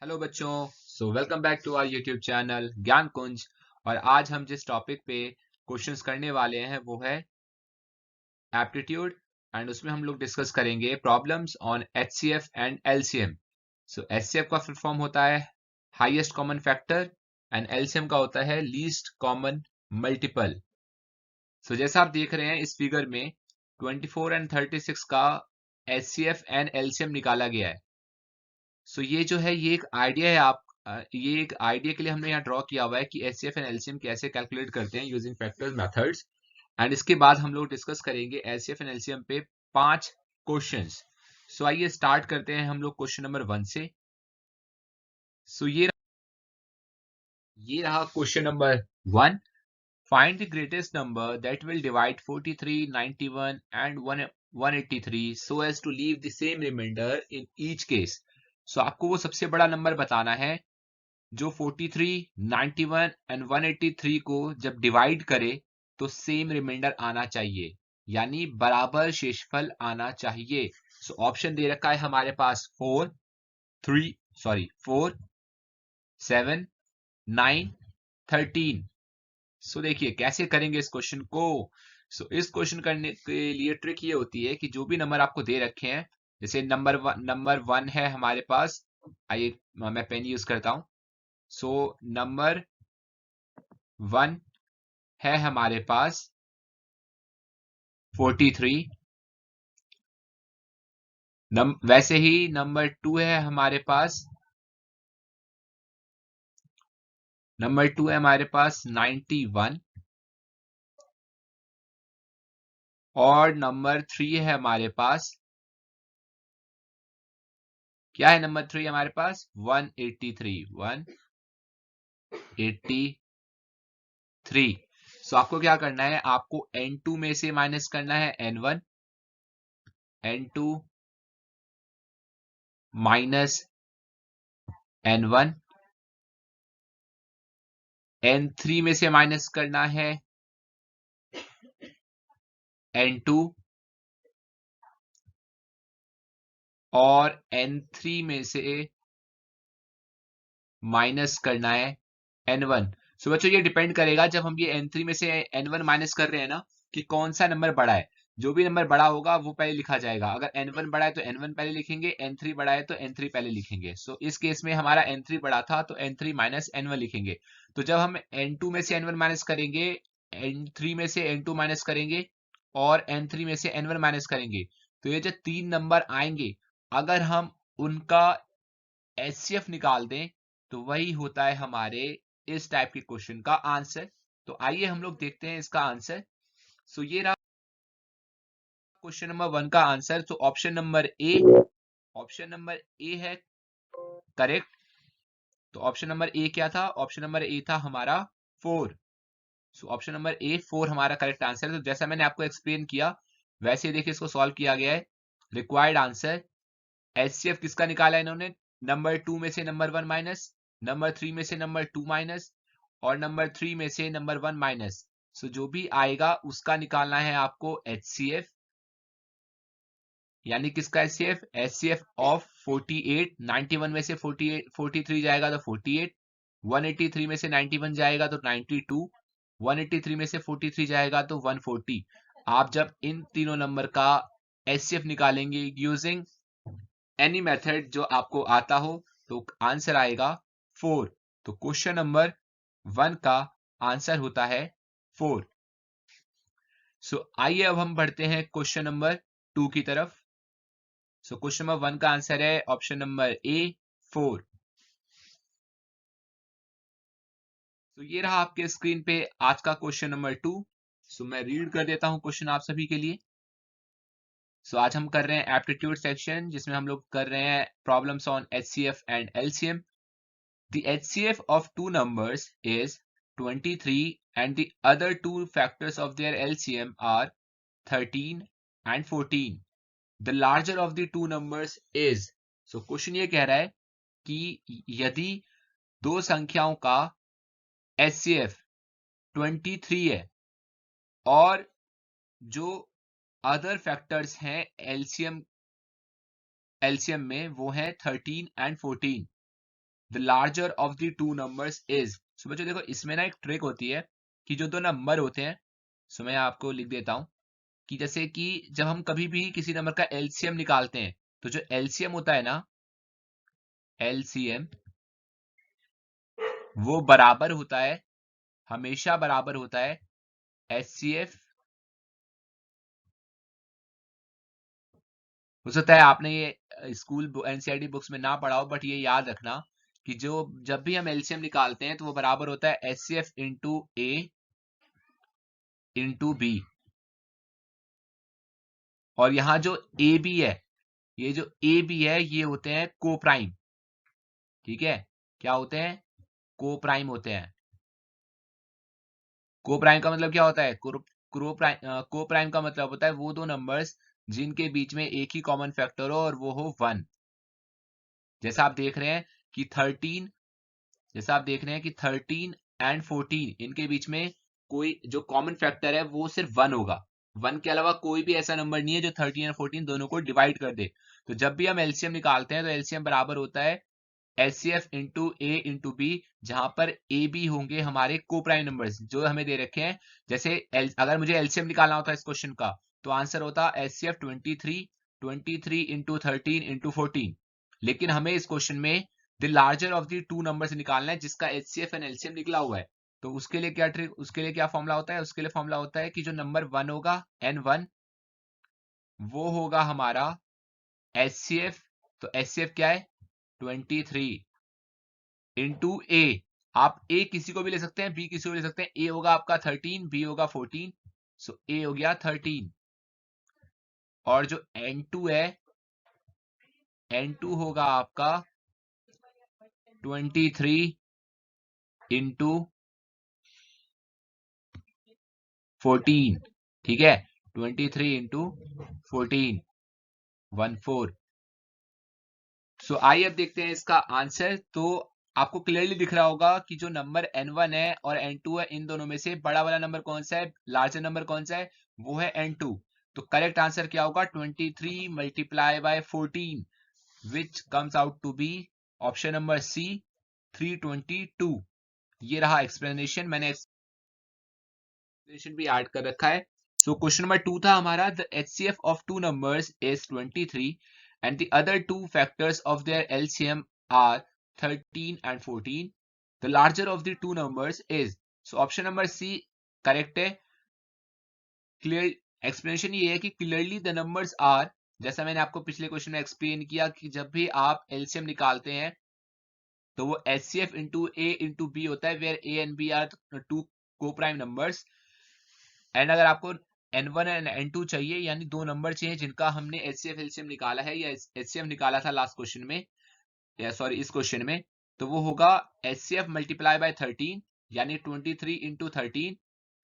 Hello बच्चों। Welcome back to our YouTube channel Gyan Kunj. और आज हम जिस टॉपिक पे क्वेश्चंस करने वाले हैं वो है एप्टीट्यूड। एंड उसमें हम लोग डिस्कस करेंगे problems on HCF and LCM. HCF का फुल फॉर्म होता है highest common factor and LCM का होता है लीस्ट कॉमन मल्टीपल। जैसा आप देख रहे हैं इस फिगर में 24 एंड 36 का एचसीएफ एंड एलसीएम निकाला गया है। ये जो है ये एक आइडिया है। ये एक आइडिया के लिए हमने यहाँ ड्रॉ किया हुआ है कि एचसीएफ एंड एलसीएम कैसे कैलकुलेट करते हैं यूजिंग फैक्टर्स मेथड्स। एंड इसके बाद हम लोग डिस्कस करेंगे एचसीएफ एंड एलसीएम पे 5 क्वेश्चंस। आइए स्टार्ट करते हैं हम लोग क्वेश्चन नंबर 1 से। ये रहा question number 1। Find the greatest number that will divide 43, 91 and 183 so as to leave the same remainder in each case. आपको वो सबसे बड़ा नंबर बताना है जो 43, 91 एंड 183 को जब डिवाइड करे तो सेम रिमाइंडर आना चाहिए, यानी बराबर शेषफल आना चाहिए। ऑप्शन दे रखा है हमारे पास 4, 7, 9, 13। देखिए कैसे करेंगे इस क्वेश्चन को। इस क्वेश्चन करने के लिए ट्रिक ये होती है कि जो भी नंबर आपको दे रखे हैं, जैसे नंबर 1 है हमारे पास। आइए मैं पेन यूज करता हूं। नंबर 1 है हमारे पास 43। वैसे ही नंबर 2 है हमारे पास 91। और नंबर 3 है हमारे पास, क्या है नंबर 3 हमारे पास 183। 183। आपको क्या करना है, आपको n2 में से माइनस करना है n1, n2 minus n1, n3 में से माइनस करना है n2 और n3 में से माइनस करना है n1। बच्चों ये डिपेंड करेगा जब हम ये n3 में से n1 माइनस कर रहे हैं ना, कि कौन सा नंबर बड़ा है। जो भी नंबर बड़ा होगा वो पहले लिखा जाएगा। अगर n1 बड़ा है तो n1 पहले लिखेंगे, n3 बड़ा है तो n3 पहले लिखेंगे। इस केस में हमारा n3 बड़ा था तो n3 माइनस n1 लिखेंगे। तो जब हम n2 में से n1 माइनस करेंगे, n3 में से n2 माइनस करेंगे और n3 में से n1 माइनस करेंगे, तो ये जो 3 नंबर आएंगे, अगर हम उनका एचसीएफ निकाल दें तो वही होता है हमारे इस टाइप के क्वेश्चन का आंसर। तो आइए हम लोग देखते हैं इसका आंसर। ये रहा क्वेश्चन नंबर 1 का आंसर। ऑप्शन नंबर ए है करेक्ट। तो ऑप्शन नंबर ए क्या था, ऑप्शन नंबर ए था हमारा 4। ऑप्शन नंबर ए 4 हमारा करेक्ट आंसर है। तो जैसा मैंने आपको एक्सप्लेन किया वैसे ही देखिए इसको सॉल्व किया गया है। रिक्वायर्ड आंसर एचसीएफ किसका निकाला है इन्होंने, नंबर 2 में से नंबर 1 माइनस, नंबर 3 में से नंबर 2 माइनस और नंबर 3 में से नंबर 1 माइनस। जो भी आएगा उसका निकालना है आपको एचसीएफ, यानी किसका एचसीएफ, एचसीएफ ऑफ 48। 91 में से 48 43 जाएगा तो 48, 183 में से 91 जाएगा तो 92, 183 में से 43 जाएगा तो 140। आप जब इन तीनों नंबर का एचसीएफ निकालेंगे यूजिंग एनी मेथड जो आपको आता हो तो आंसर आएगा 4। तो क्वेश्चन नंबर 1 का आंसर होता है 4। आइए अब हम बढ़ते हैं क्वेश्चन नंबर 2 की तरफ। क्वेश्चन नंबर 1 का आंसर है ऑप्शन नंबर ए 4। ये रहा आपके स्क्रीन पे आज का क्वेश्चन नंबर 2। मैं रीड कर देता हूं क्वेश्चन आप सभी के लिए। आज हम कर रहे हैं एप्टीट्यूड सेक्शन जिसमें हम लोग कर रहे हैं problems on HCF and LCM. The HCF of two numbers is 23 and the other two factors of their LCM are 13 and 14. The larger of the two numbers is, question ये कह रहा है कि यदि दो संख्याओं का HCF 23 है और जो अदर फैक्टर्स हैं एलसीएम में वो है 13 and 14। The larger of the two numbers is. So बच्चों देखो इसमें ना एक ट्रिक होती है कि जो दो नंबर होते हैं, सो मैं आपको लिख देता हूं कि जैसे कि जब हम कभी भी किसी नंबर का एलसीएम निकालते हैं तो जो एलसीएम होता है ना, एलसीएम, वो बराबर होता है, हमेशा बराबर होता है एचसीएफ। हो सकता है आपने ये स्कूल एनसीईआरटी बुक्स में ना पढ़ा हो, बट ये याद रखना कि जो जब भी हम एलसीएम निकालते हैं तो वो बराबर होता है HCF into A into B. और यहां जो ए बी है, ये जो ए बी है ये होते हैं को प्राइम। ठीक है, क्या होते हैं? को प्राइम होते हैं। को प्राइम का मतलब क्या होता है? को प्राइम का मतलब होता है वो दो नंबर्स जिनके बीच में एक ही कॉमन फैक्टर हो और वो हो 1। जैसा आप देख रहे हैं कि 13, जैसा आप देख रहे हैं कि 13 एंड 14 इनके बीच में कोई जो कॉमन फैक्टर है वो सिर्फ 1 होगा। 1 के अलावा कोई भी ऐसा नंबर नहीं है जो 13 और 14 दोनों को डिवाइड कर दे। तो जब भी हम एलसीएम निकालते हैं तो एलसीएम बराबर होता है HCF into A into B, जहां पर ए बी होंगे हमारे को प्राइम नंबर्स जो हमें दे रखे हैं। जैसे अगर मुझे एलसीएम निकालना होता है इस क्वेश्चन का, तो आंसर होता एचसीएफ 23 इंटू 13 इंटू 14। लेकिन हमें इस क्वेश्चन में the larger of the to number निकालना है जिसका एचसीएफ एंड एलसीएम निकला हुआ है। तो उसके लिए क्या ट्रिक, उसके लिए क्या फॉर्मूला होता है? उसके लिए फॉर्मूला होता है कि जो नंबर 1 होगा n1, वो होगा हमारा एचसीएफ। तो एचसीएफ क्या है? 23 इंटू ए। आप ए किसी को भी ले सकते हैं, बी किसी को भी ले सकते हैं। ए होगा आपका 13, बी होगा 14, सो ए हो गया 13। और जो n2 है, n2 होगा आपका 23 इंटू 14। ठीक है, 23 इंटू 14, 14। सो आइए अब देखते हैं इसका आंसर। तो आपको क्लियरली दिख रहा होगा कि जो नंबर n1 है और n2 है, इन दोनों में से बड़ा वाला नंबर कौन सा है, लार्जर नंबर कौन सा है? वो है n2। तो करेक्ट आंसर क्या होगा? 23 multiply by 14, which comes out to be option number C, 322। ये रहा एक्सप्लेनेशन, मैंने एक्सप्लेनेशन भी ऐड कर रखा है। सो क्वेश्चन नंबर 2 था हमारा, the HCF of to numbers is 23 and the other two factors of their LCM are 13 and 14. The larger of the two numbers is, so option number C correct है। Clear explanation ये है कि clearly the numbers are, जैसा मैंने आपको पिछले question में explain किया कि जब भी आप एलसीएम निकालते हैं तो वो HCF into A into B होता है, where A and B are two coprime numbers. And अगर आपको n1 एंड n2 चाहिए, यानी दो नंबर चाहिए जिनका हमने एचसीएफ एलसीएम निकाला है या एचसीएफ निकाला था लास्ट क्वेश्चन में, या सॉरी इस क्वेश्चन में, तो वो होगा एचसीएफ मल्टीप्लाई बाय 13, यानी 23 इंटू 13।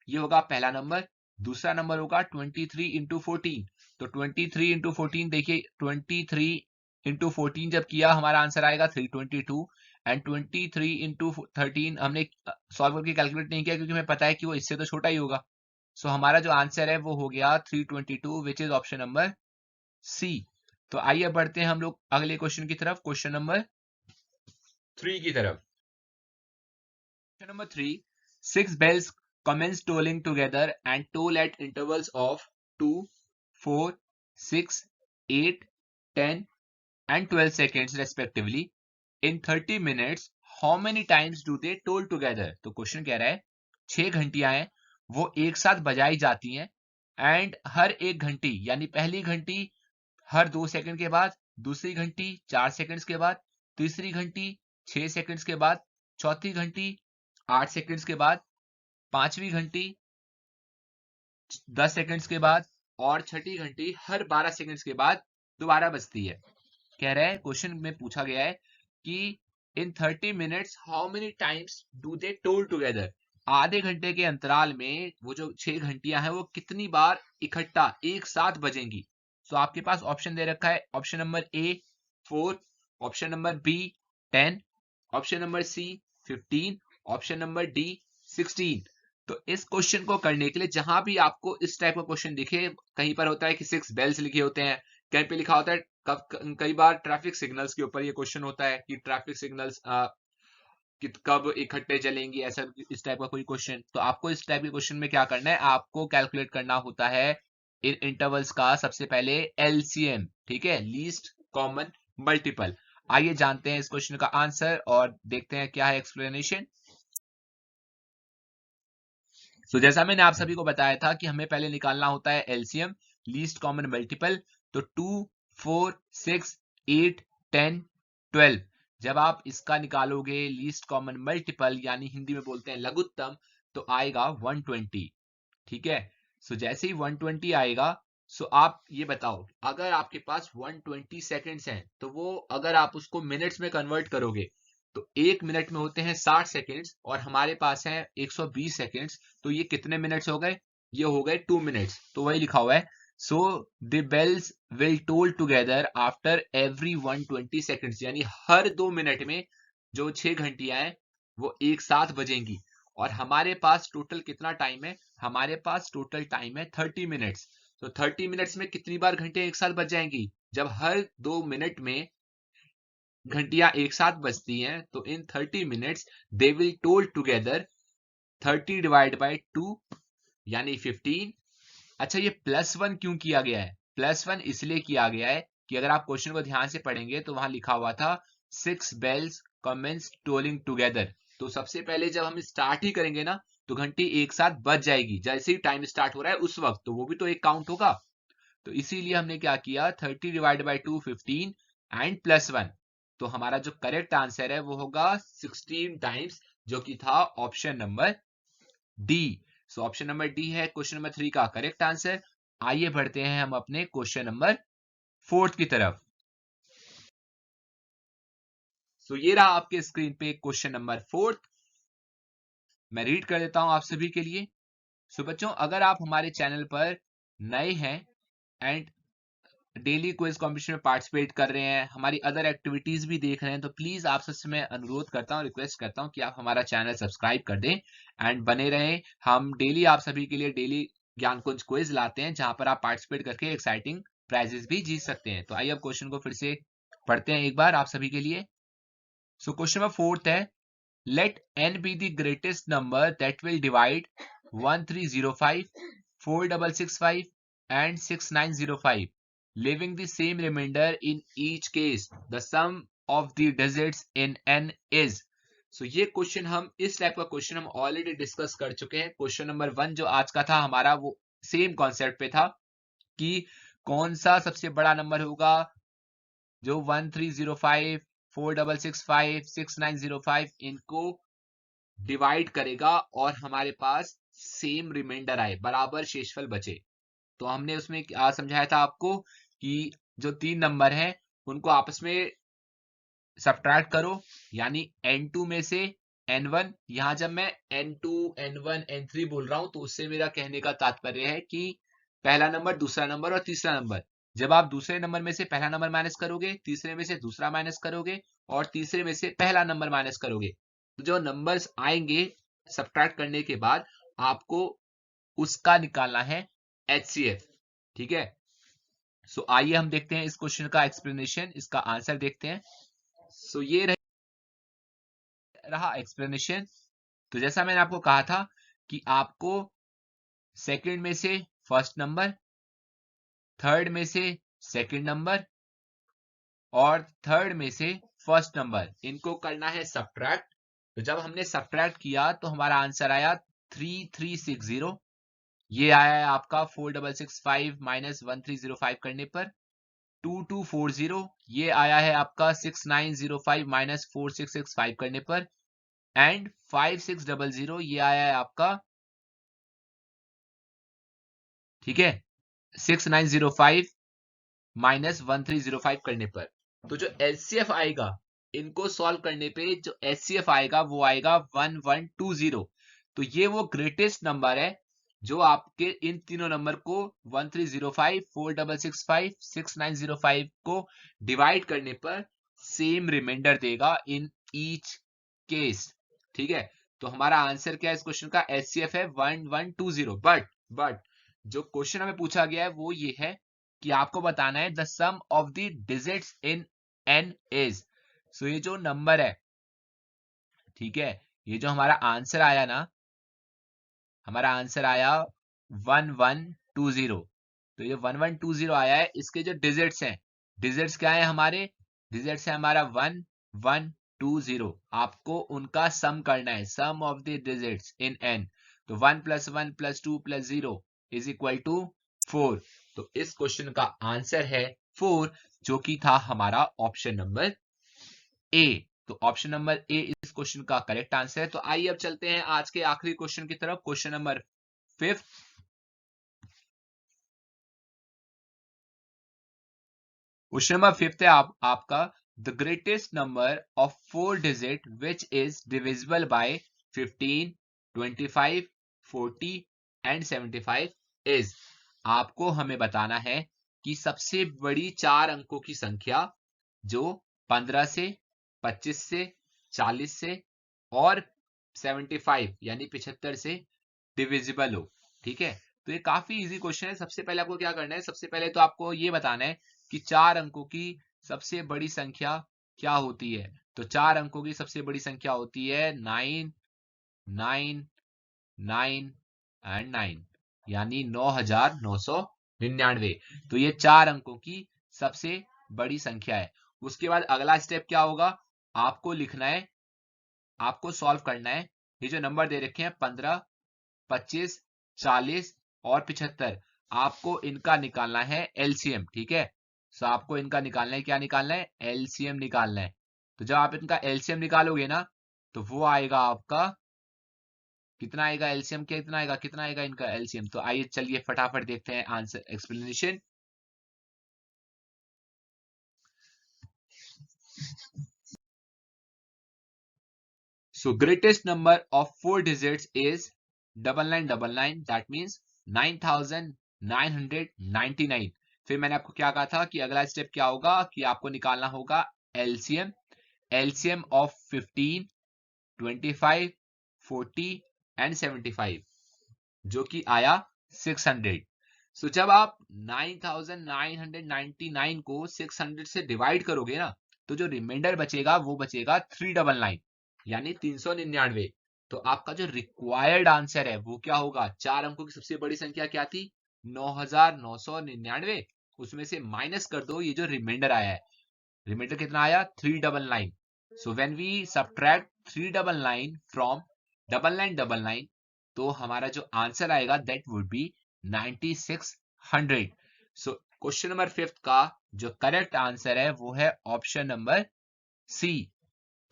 ये होगा पहला नंबर। दूसरा नंबर होगा 23 इंटू 14। तो 23 इंटू 14, देखिए 23 इंटू 14 जब किया हमारा आंसर आएगा 322। एंड 23 इंटू 13 हमने सॉल्व करके कैलकुलेट नहीं किया क्योंकि हमें पता है कि वो इससे तो छोटा ही होगा। सो हमारा जो आंसर है वो हो गया 322, which is option number C. तो आइए बढ़ते हैं हम लोग अगले क्वेश्चन की तरफ, क्वेश्चन नंबर 3 की तरफ। Question number 3, 6 bells commence tolling together and toll at intervals of 2, 4, 6, 8, 10 and 12 seconds respectively in 30 minutes. How many times do they toll together? तो क्वेश्चन कह रहा है 6 घंटियां हैं, वो एक साथ बजाई जाती हैं, एंड हर एक घंटी यानी पहली घंटी हर 2 सेकंड के बाद, दूसरी घंटी 4 सेकंड्स के बाद, तीसरी घंटी 6 सेकंड्स के बाद, चौथी घंटी 8 सेकंड्स के बाद, पांचवी घंटी 10 सेकंड्स के बाद, और छठी घंटी हर 12 सेकंड्स के बाद दोबारा बजती है। कह रहा है, क्वेश्चन में पूछा गया है कि इन 30 minutes how many times do they toll together, आधे घंटे के अंतराल में वो जो 6 घंटियां हैं वो कितनी बार इकट्ठा एक साथ बजेंगी। तो आपके पास ऑप्शन दे रखा है, option number A 4, option number B 10, option number C 15, option number D 16। तो इस क्वेश्चन को करने के लिए जहां भी आपको इस टाइप का क्वेश्चन दिखे, कहीं पर होता है कि 6 बेल्स लिखे होते हैं, कहीं पे लिखा होता है, कई बार ट्रैफिक सिग्नल्स के ऊपर ये क्वेश्चन होता है कि ट्रैफिक सिग्नल्स कब इकट्ठे चलेंगी, ऐसा इस टाइप का कोई क्वेश्चन, तो आपको इस टाइप के क्वेश्चन में क्या करना है, आपको कैलकुलेट करना होता है इन इंटरवल्स का सबसे पहले एलसीएम, ठीक है, लीस्ट कॉमन मल्टीपल। आइए जानते हैं इस क्वेश्चन का आंसर और देखते हैं क्या है एक्सप्लेनेशन। सो जैसा मैंने आप सभी को बताया था कि हमें पहले निकालना होता है एलसीएम, लीस्ट कॉमन मल्टीपल। तो 2, 4, 6, 8, 10, 12, जब आप इसका निकालोगे लीस्ट कॉमन मल्टीपल यानी हिंदी में बोलते हैं लघुत्तम, तो आएगा 120, ठीक है। सो जैसे ही 120 आएगा, सो आप ये बताओ, अगर आपके पास 120 सेकेंड्स हैं तो वो अगर आप उसको मिनट्स में कन्वर्ट करोगे तो 1 मिनट में होते हैं 60 सेकेंड्स और हमारे पास है 120 सेकेंड्स, तो ये कितने मिनट्स हो गए, ये हो गए 2 मिनट्स। तो वही लिखा हुआ है, so the bells will toll together after every 120 seconds, यानी हर 2 मिनट में जो 6 घंटियां हैं वो एक साथ बजेंगी। और हमारे पास टोटल कितना टाइम है, हमारे पास टोटल टाइम है 30 मिनट्स। तो 30 मिनट्स में कितनी बार घंटे एक साथ बज जाएंगी, जब हर 2 मिनट में घंटियां एक साथ बजती हैं, तो इन 30 minutes they will toll together 30 divide by 2 यानी 15। अच्छा, ये +1 क्यों किया गया है, +1 इसलिए किया गया है कि अगर आप क्वेश्चन को ध्यान से पढ़ेंगे तो वहां लिखा हुआ था 6 बेल्स कमेंस टोलिंग टुगेदर। तो सबसे पहले जब हम स्टार्ट ही करेंगे ना तो घंटी एक साथ बज जाएगी, जैसे ही टाइम स्टार्ट हो रहा है उस वक्त, तो वो भी तो एक काउंट होगा। तो इसीलिए हमने क्या किया, 30 डिवाइड बाई 2 15 एंड +1। तो हमारा जो करेक्ट आंसर है वो होगा 16 टाइम्स, जो कि था option number D. So option number D है क्वेश्चन नंबर 3 का करेक्ट आंसर। आइए बढ़ते हैं हम अपने क्वेश्चन नंबर 4 की तरफ। सो ये रहा आपके स्क्रीन पे क्वेश्चन नंबर 4। मैं रीड कर देता हूं आप सभी के लिए। सो बच्चों, अगर आप हमारे चैनल पर नए हैं एंड डेली क्विज कंपटीशन में पार्टिसिपेट कर रहे हैं, हमारी अदर एक्टिविटीज भी देख रहे हैं, तो प्लीज आपसे मैं अनुरोध करता हूं, रिक्वेस्ट करता हूं कि आप हमारा चैनल सब्सक्राइब कर दें एंड बने रहें। हम डेली आप सभी के लिए डेली ज्ञान कुंज क्विज लाते हैं जहां पर आप पार्टिसिपेट करके एक्साइटिंग प्राइजेस भी जीत सकते हैं। तो आइए अब क्वेश्चन को फिर से पढ़ते हैं एक बार आप सभी के लिए। सो क्वेश्चन नंबर 4 है, let n be the greatest number that will divide 1305, 4665 and 6905, leaving the same remainder in each case. The sum of the digits in n is. So ये क्वेश्चन हम इस टाइप का क्वेश्चन हम already discuss कर चुके हैं। Question number 1 जो आज का था हमारा, वो सेम कॉन्सेप्ट पे था कि कौन सा सबसे बड़ा नंबर होगा जो 1305, 4665, 6905 इनको डिवाइड करेगा और हमारे पास सेम रिमाइंडर आए, बराबर शेषफल बचे। तो हमने उसमें क्या समझाया था आपको कि जो 3 नंबर हैं उनको आपस में सब्ट्रैक्ट करो, यानी n2 में से n1। यहां जब मैं n2, n1, n3 बोल रहा हूं तो उससे मेरा कहने का तात्पर्य है कि पहला नंबर, दूसरा नंबर और तीसरा नंबर। जब आप दूसरे नंबर में से पहला नंबर माइनस करोगे, तीसरे में से दूसरा माइनस करोगे और तीसरे में से पहला नंबर माइनस करोगे, तो जो नंबर्स आएंगे सब्ट्रैक्ट करने के बाद आपको उसका निकालना है HCF, ठीक है। सो आइए हम देखते हैं इस क्वेश्चन का एक्सप्लेनेशन, इसका आंसर देखते हैं। सो ये रहा एक्सप्लेनेशन। तो जैसा मैंने आपको कहा था कि आपको सेकंड में से फर्स्ट नंबर, थर्ड में से सेकंड नंबर और थर्ड में से फर्स्ट नंबर, इनको करना है सब्ट्रैक्ट। तो जब हमने सब्ट्रैक्ट किया तो हमारा आंसर आया 3360। ये आया है आपका 4665 माइनस 1305 करने पर। 2240 ये आया है आपका 6905 माइनस 4665 करने पर। एंड 5600 ये आया है आपका, ठीक है, 6905 माइनस 1305 करने पर। तो जो एचसीएफ आएगा इनको सॉल्व करने पे जो एचसीएफ आएगा वो आएगा 1120। तो ये वो ग्रेटेस्ट नंबर है जो आपके इन तीनों नंबर को 1305, 4665, 6905 को डिवाइड करने पर सेम रिमाइंडर देगा इन ईच केस, ठीक है। तो हमारा आंसर क्या है इस क्वेश्चन का, एचसीएफ है 1120। बट जो क्वेश्चन हमें पूछा गया है वो ये है कि आपको बताना है the sum of the digits in n is. So ये जो नंबर है ठीक है, ये जो हमारा आंसर आया ना, हमारा आंसर आया 1120। तो ये 1120 आया है, इसके जो डिजिट्स हैं, डिजिट्स क्या है हमारे, डिजिट्स है हमारा 1120। आपको उनका सम करना है, sum of the digits in n। तो 1 + 1 + 2 + 0 = 4। तो इस क्वेश्चन का आंसर है 4, जो कि था हमारा ऑप्शन नंबर ए। तो ऑप्शन नंबर ए इस क्वेश्चन का करेक्ट आंसर है। तो आइए अब चलते हैं आज के आखिरी क्वेश्चन की तरफ, क्वेश्चन नंबर 5। क्वेश्चन नंबर 5 है आपका, the greatest number of 4 digit which is divisible by 15, 25, 40 and 75 is. आपको हमें बताना है कि सबसे बड़ी 4 अंकों की संख्या जो 15 से, 25 से, 40 से और 75 यानी 75 से डिविजिबल हो। ठीक है, तो ये काफी इजी क्वेश्चन है। सबसे पहले आपको क्या करना है, सबसे पहले तो आपको ये बताना है कि 4 अंकों की सबसे बड़ी संख्या क्या होती है। तो 4 अंकों की सबसे बड़ी संख्या होती है 9, 9, 9 एंड 9, यानी 9999। तो ये 4 अंकों की सबसे बड़ी संख्या है। उसके बाद अगला स्टेप क्या होगा, आपको लिखना है, आपको सॉल्व करना है। ये जो नंबर दे रखे हैं 15, 25, 40 और 75, आपको इनका निकालना है एलसीएम। ठीक है, सो आपको इनका निकालना है, क्या निकालना है, एलसीएम निकालना है। तो जब आप इनका एलसीएम निकालोगे ना, तो वो आएगा आपका, कितना आएगा एलसीएम, कितना आएगा इनका एलसीएम। तो आइए चलिए फटाफट देखते हैं answer, explanation. So greatest number of 4 digits is 9999, that means 9999। फिर मैंने आपको क्या कहा था कि अगला स्टेप क्या होगा कि आपको निकालना होगा एलसीएम, एलसीएम ऑफ 15, 25, 40 एंड 75, जो कि आया 600। सो जब आप 9999 को 600 से डिवाइड करोगे ना, तो जो रिमाइंडर बचेगा वो बचेगा 399, यानी 399। तो आपका जो रिक्वायर्ड आंसर है वो क्या होगा, 4 अंकों की सबसे बड़ी संख्या क्या थी, 9999। उसमें से माइनस कर दो ये जो रिमाइंडर आया है, रिमाइंडर कितना आया, 399। So when we subtract 399 from 9999, तो हमारा जो आंसर आएगा that would be 9600। So question number 5 का जो करेक्ट आंसर है वो है ऑप्शन नंबर सी।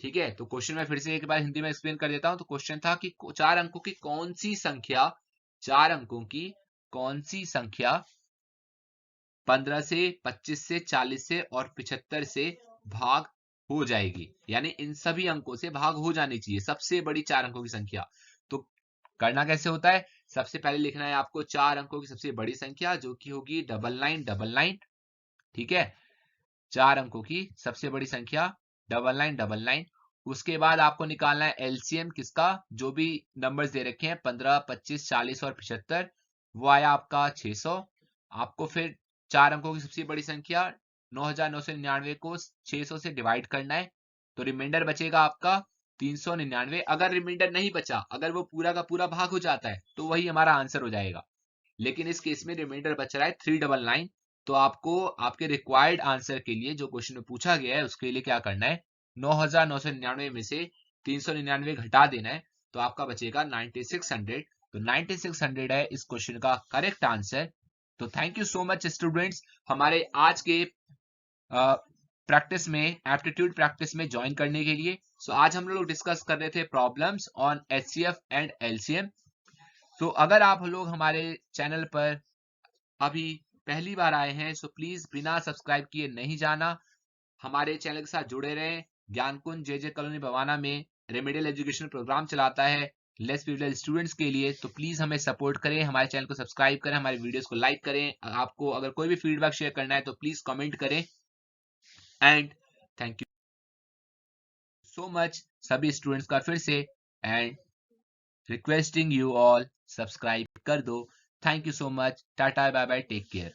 ठीक है, तो क्वेश्चन में फिर से एक बार हिंदी में एक्सप्लेन कर देता हूं। तो क्वेश्चन था कि 4 अंकों की कौन सी संख्या, 4 अंकों की कौन सी संख्या 15 से, 25 से, 40 से और 75 से भाग हो जाएगी, यानी इन सभी अंकों से भाग हो जानी चाहिए सबसे बड़ी 4 अंकों की संख्या। तो करना कैसे होता है, सबसे पहले लिखना है आपको 4 अंकों की सबसे बड़ी संख्या, जो कि होगी 9999। ठीक है, 4 अंकों की सबसे बड़ी संख्या 9999। उसके बाद आपको निकालना है एलसीएम किसका, जो भी नंबर्स दे रखे हैं 15, 25, 40 और 75, वो आया आपका 600। आपको फिर 4 अंकों की सबसे बड़ी संख्या 9999 को 600 से डिवाइड करना है, तो रिमाइंडर बचेगा आपका 399। अगर रिमाइंडर नहीं बचा, अगर वो पूरा का पूरा भाग हो जाता है, तो वही हमारा आंसर हो जाएगा। लेकिन इस केस में रिमाइंडर बच रहा है 399। तो आपको आपके रिक्वायर्ड आंसर के लिए जो क्वेश्चन में पूछा गया है उसके लिए क्या करना है, 9999 में से 399 घटा देना है, तो आपका बचेगा 9600। तो 9600 है इस क्वेश्चन का करेक्ट आंसर। तो thank you so much students, हमारे आज के प्रैक्टिस में, एप्टीट्यूड प्रैक्टिस में ज्वाइन करने के लिए। सो आज हम लोग डिस्कस कर रहे थे problems on HCF and LCM. तो अगर आप लोग हमारे चैनल पर अभी पहली बार आए हैं, सो प्लीज बिना सब्सक्राइब किए नहीं जाना, हमारे चैनल के साथ जुड़े रहें। ज्ञानकुंज जे कॉलोनी बवाना में रेमेडियल एजुकेशन प्रोग्राम चलाता है लेस प्रिविलेज्ड स्टूडेंट्स के लिए। तो प्लीज हमें सपोर्ट करें, हमारे चैनल को सब्सक्राइब करें, हमारे वीडियोस को लाइक करें। आपको अगर कोई भी फीडबैक शेयर करना है तो प्लीज कमेंट करें। And thank you so much सभी स्टूडेंट्स का फिर से, and requesting you all subscribe कर दो। Thank you so much, tata bye bye, take care.